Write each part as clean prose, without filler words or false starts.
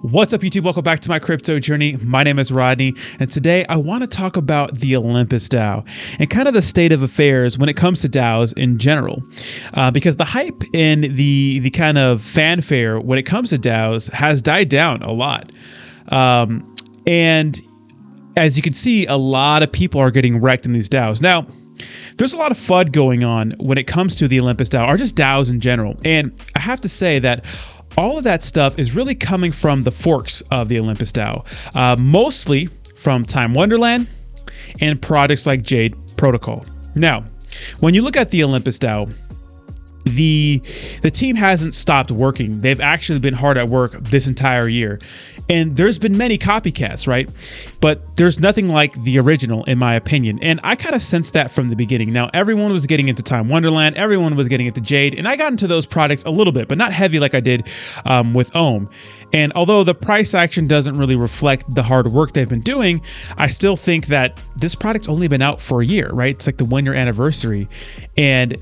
What's up, YouTube? Welcome back to my crypto journey. My name is Rodney, and today I want to talk about the Olympus DAO and kind of the state of affairs when it comes to DAOs in general. Because the hype and the kind of fanfare when it comes to DAOs has died down a lot. And as you can see, a lot of people are getting wrecked in these DAOs. Now, there's a lot of FUD going on when it comes to the Olympus DAO, or just DAOs in general. And I have to say that all of that stuff is really coming from the forks of the Olympus DAO, mostly from Time Wonderland and products like Jade Protocol. Now, when you look at the Olympus DAO, the team hasn't stopped working. They've actually been hard at work this entire year. And there's been many copycats, right? But there's nothing like the original, in my opinion. And I kind of sensed that from the beginning. Now, everyone was getting into Time Wonderland. Everyone was getting into Jade. And I got into those products a little bit, but not heavy like I did with OHM. And although the price action doesn't really reflect the hard work they've been doing, I still think that this product's only been out for a year, right? It's like the 1 year anniversary. And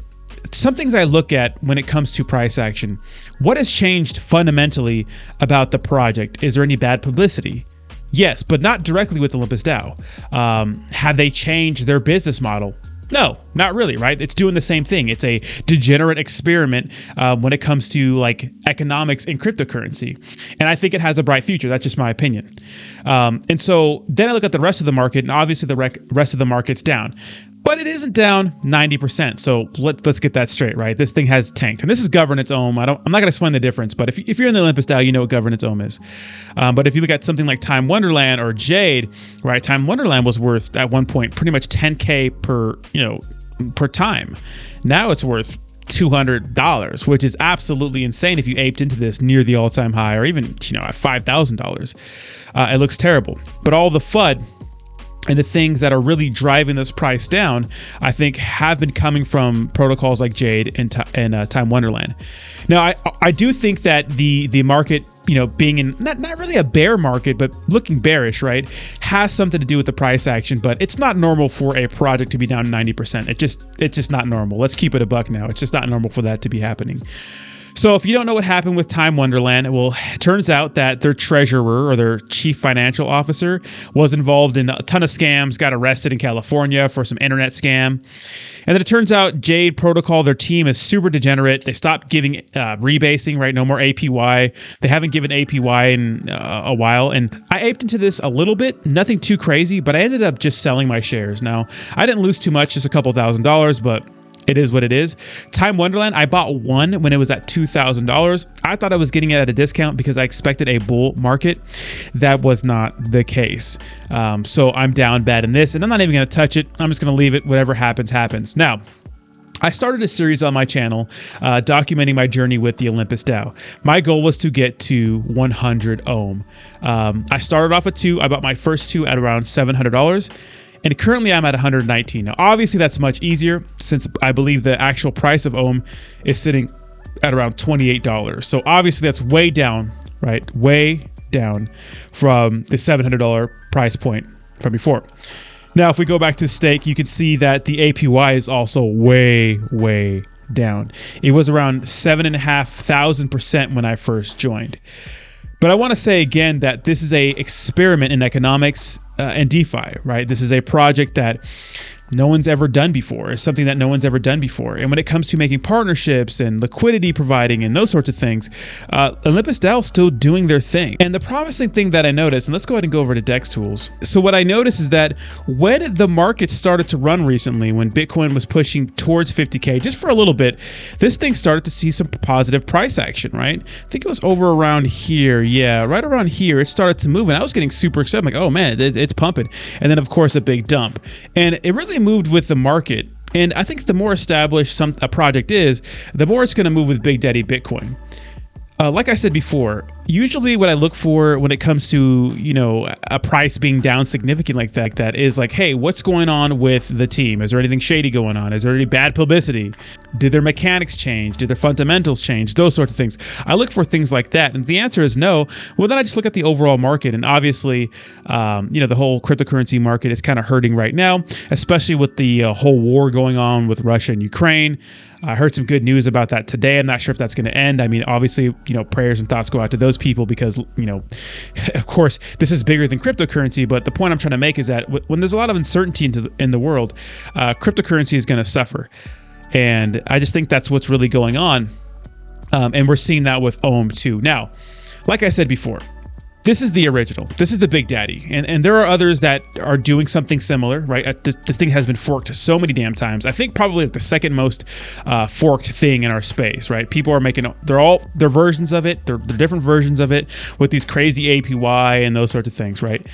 some things I look at when it comes to price action. What has changed fundamentally about the project? Is there any bad publicity? Yes, but not directly with Olympus DAO. Have they changed their business model? No, not really, right? It's doing the same thing. It's a degenerate experiment when it comes to like economics and cryptocurrency. And I think it has a bright future. That's just my opinion. And so then I look at the rest of the market, and obviously the rest of the market's down. But it isn't down 90%. So let's get that straight, right? This thing has tanked. And this is governance OHM. I'm not going to explain the difference, but if you're in the Olympus DAO, you know what governance OHM is. But if you look at something like Time Wonderland or Jade, right? Time Wonderland was worth at one point pretty much 10K per time. Now it's worth $200, which is absolutely insane if you aped into this near the all-time high, or even, at $5,000. It looks terrible. But all the FUD and the things that are really driving this price down, I think, have been coming from protocols like Jade and Time Wonderland. Now, I do think that the market, being in not really a bear market, but looking bearish, right, has something to do with the price action. But it's not normal for a project to be down 90%. It's just not normal. Let's keep it a buck now. It's just not normal for that to be happening. So if you don't know what happened with Time Wonderland, well, it turns out that their treasurer, or their chief financial officer, was involved in a ton of scams, got arrested in California for some internet scam. And then it turns out Jade Protocol, their team, is super degenerate. They stopped giving rebasing, right? No more APY. They haven't given APY in a while. And I aped into this a little bit, nothing too crazy, but I ended up just selling my shares. Now, I didn't lose too much, just a couple $1,000s, but it is what it is. Time Wonderland, I bought one when it was at $2,000. I thought I was getting it at a discount because I expected a bull market. That was not the case. So I'm down bad in this, and I'm not even going to touch it. I'm just going to leave it. Whatever happens, happens. Now, I started a series on my channel documenting my journey with the Olympus DAO. My goal was to get to 100 OHM. I started off at 2. I bought my first 2 at around $700. And currently I'm at 119. Now, obviously that's much easier since I believe the actual price of OHM is sitting at around $28. So obviously that's way down, right? Way down from the $700 price point from before. Now, if we go back to stake, you can see that the APY is also way, way down. It was around 7,500% when I first joined. But I want to say again that this is a experiment in economics and DeFi, right? This is a project that no one's ever done before. It's something that no one's ever done before. And when it comes to making partnerships and liquidity providing and those sorts of things, Olympus DAO is still doing their thing. And the promising thing that I noticed, and let's go ahead and go over to DEX tools. So what I noticed is that when the market started to run recently, when Bitcoin was pushing towards 50K, just for a little bit, this thing started to see some positive price action, right? I think it was over around here. Yeah, right around here, it started to move, and I was getting super excited. I'm like, oh man, it's pumping. And then of course a big dump. And it really moved with the market. And I think the more established a project is, the more it's going to move with Big Daddy Bitcoin. Like I said before, usually what I look for when it comes to, a price being down significantly like that is like, hey, what's going on with the team? Is there anything shady going on? Is there any bad publicity? Did their mechanics change? Did their fundamentals change? Those sorts of things. I look for things like that. And if the answer is no, well, then I just look at the overall market. And obviously, the whole cryptocurrency market is kind of hurting right now, especially with the whole war going on with Russia and Ukraine. I heard some good news about that today. I'm not sure if that's going to end. I mean, obviously, prayers and thoughts go out to those people because, of course, this is bigger than cryptocurrency. But the point I'm trying to make is that when there's a lot of uncertainty in the world, cryptocurrency is going to suffer. And I just think that's what's really going on. And we're seeing that with OHM too. Now, like I said before, this is the original. This is the big daddy. And there are others that are doing something similar, right? This thing has been forked so many damn times. I think probably the second most forked thing in our space, right? People are making, they're versions of it. They're different versions of it with these crazy APY and those sorts of things, right?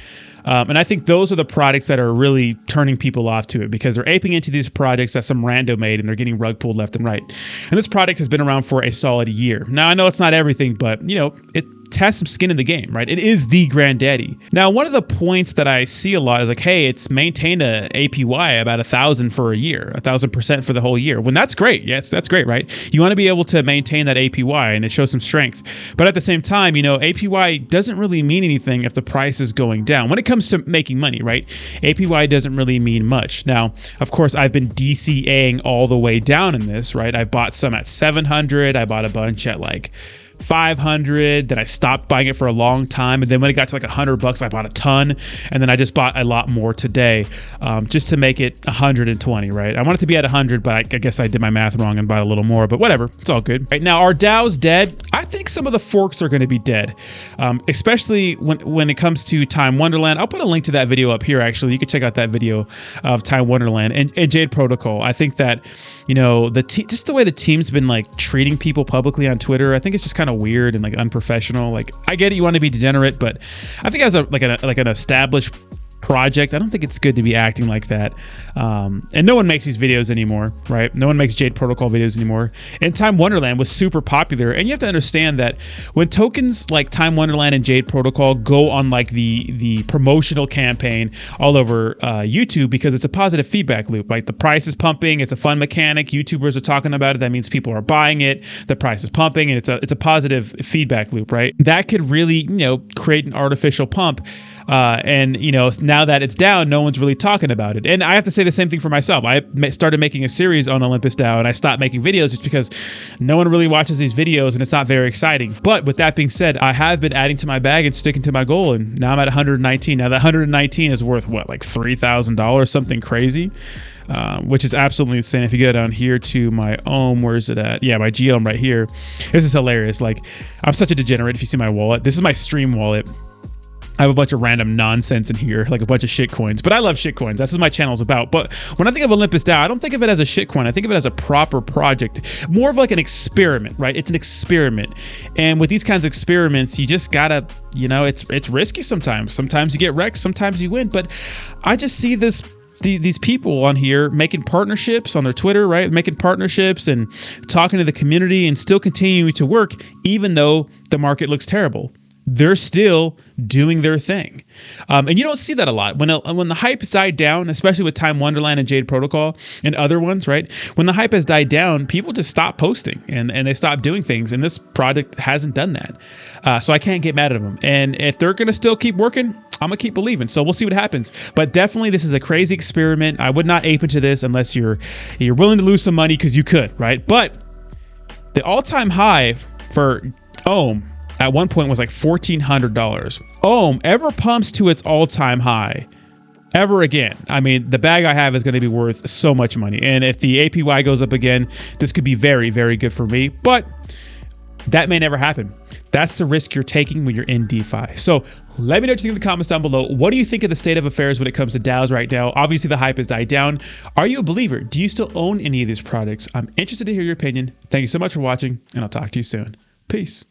And I think those are the products that are really turning people off to it because they're aping into these projects that some rando made and they're getting rug pulled left and right. And this product has been around for a solid year. Now, I know it's not everything, but it has some skin in the game, right? It is the granddaddy. Now, one of the points that I see a lot is like, hey, it's maintained a APY about 1,000 for a year, 1,000% for the whole year. When that's great. Yes, that's great, right? You want to be able to maintain that APY and it shows some strength. But at the same time, APY doesn't really mean anything if the price is going down. When it comes to making money, right? APY doesn't really mean much. Now, of course, I've been DCAing all the way down in this, right? I bought some at 700. I bought a bunch at like 500. Then I stopped buying it for a long time, and then when it got to like $100, I bought a ton, and then I just bought a lot more today, just to make it 120. Right? I wanted to be at 100, but I guess I did my math wrong and bought a little more. But whatever, it's all good. Right now, are DAOs dead? I think some of the forks are going to be dead, especially when it comes to Time Wonderland. I'll put a link to that video up here. Actually, you can check out that video of Time Wonderland and Jade Protocol. I think that just the way the team's been like treating people publicly on Twitter, I think it's just kind of weird and like unprofessional. Like, I get it, you want to be degenerate, but I think as an established project, I don't think it's good to be acting like that. And no one makes these videos anymore, right? No one makes Jade Protocol videos anymore. And Time Wonderland was super popular. And you have to understand that when tokens like Time Wonderland and Jade Protocol go on like the promotional campaign all over YouTube, because it's a positive feedback loop, right? The price is pumping. It's a fun mechanic. YouTubers are talking about it. That means people are buying it. The price is pumping, and it's a positive feedback loop, right? That could really, create an artificial pump. And now that it's down, no one's really talking about it. And I have to say the same thing for myself. I started making a series on Olympus DAO, and I stopped making videos just because no one really watches these videos and it's not very exciting. But with that being said, I have been adding to my bag and sticking to my goal, and now I'm at 119. Now that 119 is worth what, like $3,000, something crazy. Which is absolutely insane. If you go down here to my OHM, where is it at? Yeah, my GOM right here. This is hilarious. Like, I'm such a degenerate. If you see my wallet, this is my stream wallet. I have a bunch of random nonsense in here, like a bunch of shit coins, but I love shit coins. That's what my channel's about. But when I think of Olympus DAO, I don't think of it as a shit coin. I think of it as a proper project, more of like an experiment, right? It's an experiment. And with these kinds of experiments, you just gotta, it's risky sometimes. Sometimes you get wrecked, sometimes you win. But I just see these people on here making partnerships on their Twitter, right? Making partnerships and talking to the community and still continuing to work, even though the market looks terrible. They're still doing their thing. And you don't see that a lot. When the hype has died down, especially with Time Wonderland and Jade Protocol and other ones, right? When the hype has died down, people just stop posting and they stop doing things. And this project hasn't done that. So I can't get mad at them. And if they're going to still keep working, I'm going to keep believing. So we'll see what happens. But definitely, this is a crazy experiment. I would not ape into this unless you're willing to lose some money, because you could, right? But the all-time high for OHM at one point was like $1,400. OHM ever pumps to its all-time high ever again, I mean, the bag I have is going to be worth so much money. And if the APY goes up again, this could be very, very good for me. But that may never happen. That's the risk you're taking when you're in DeFi. So let me know what you think in the comments down below. What do you think of the state of affairs when it comes to DAOs right now? Obviously, the hype has died down. Are you a believer? Do you still own any of these products? I'm interested to hear your opinion. Thank you so much for watching, and I'll talk to you soon. Peace.